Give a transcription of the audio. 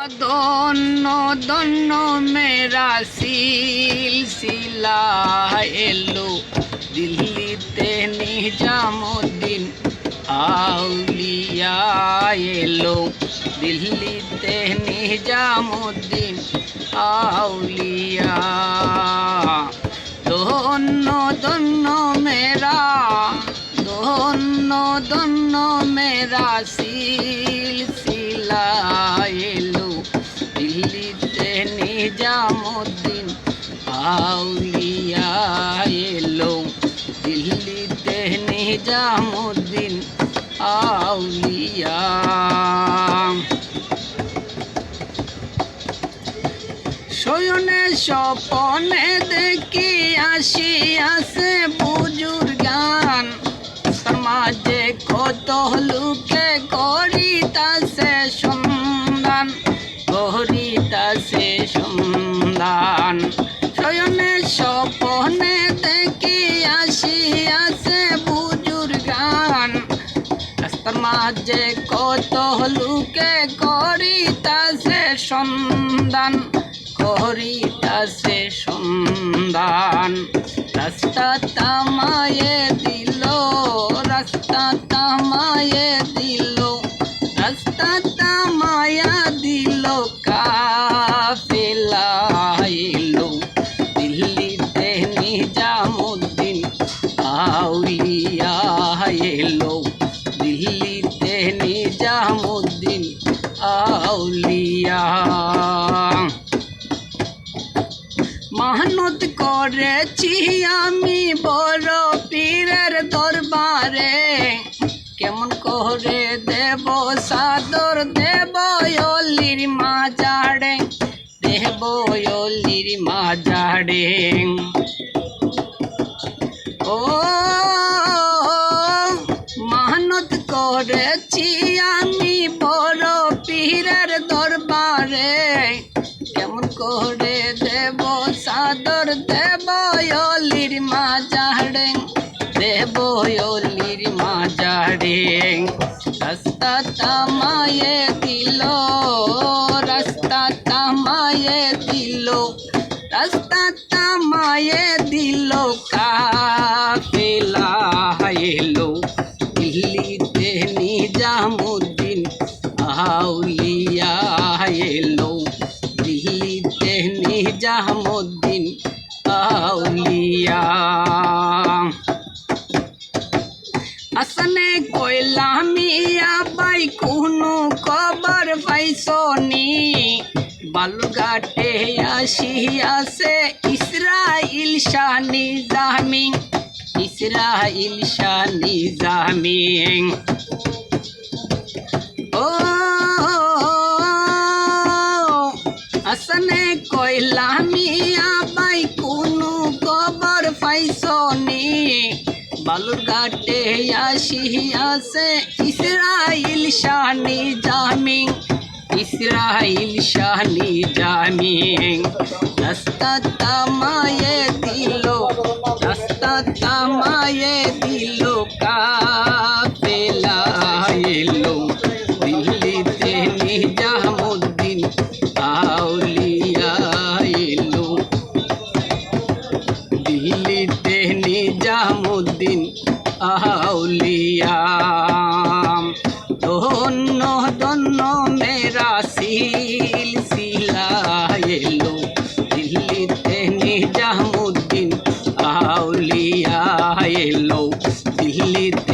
দন্য দন্য মেরা সিলসিলা এলো দিল্লিতে নিজামুদ্দিন আউলিয়া এলো দিল্লিতে নিজামুদ্দিন আউলিয়া দন্য দন্য মেরা সিলসিলা এলো দিল্লিতে নিজামুদ্দিন আউলিয়া এলো দিল্লিতে নিজামুদ্দিন আউলিয়া শয়নে স্বপনে দেখি আসিয়াছে বুজুর্গান সমাজে কত লোকে করিতাছে সন্ধান শয়নে স্বপনে দেখি আসিয়াছে বুজুর্গান সমাজে কত লোকে করিতাছে সন্ধান রাস্তা তামায়ে দিল রাস্তা তামায়া দিল কাফেলা এলো দিল্লিতে নিজামুদ্দিন আউলিয়া এলো দিল্লিতে নিজামুদ্দিন আউলিয়া মেহনত করেছি আমি বড় পীরের দরবারে কেমন করে দেব সাদর দেব অলির মাজারে ও মেহনত করেছি আমি বড় পীরের দরবারে কেমন করে দেব সাদর দেব অলির মাজারে রাস্তা তামায়ে দিল কাফেলা এলো দিল্লিতে নিজামুদ্দিন আউলিয়া এলো দিল্লিতে নিজামুদ্দিন আউলিয়া আসনে কইলা মিয়া বাই কোনো খবর পাইছনি বালুরঘাটে আসিয়াছে ইসরাইল শাহ নিজামি ও আসনে কইলা মিয়া বাই কোনো খবর পাইছনি বালুরঘাটে আসিয়াছে ইসরাইল শাহ নিজামি রাস্তা তামায়ে দিল কাফেলা এলো দিল্লিতে নিজামুদ্দিন আউলিয়া এলো দিল্লিতে নিজামুদ্দিন আউলিয়া ধন্য ধন্য মেরা সিলসিলা এলো দিল্লিতে নিজামুদ্দিন আউলিয়া এলো দিল্লিতে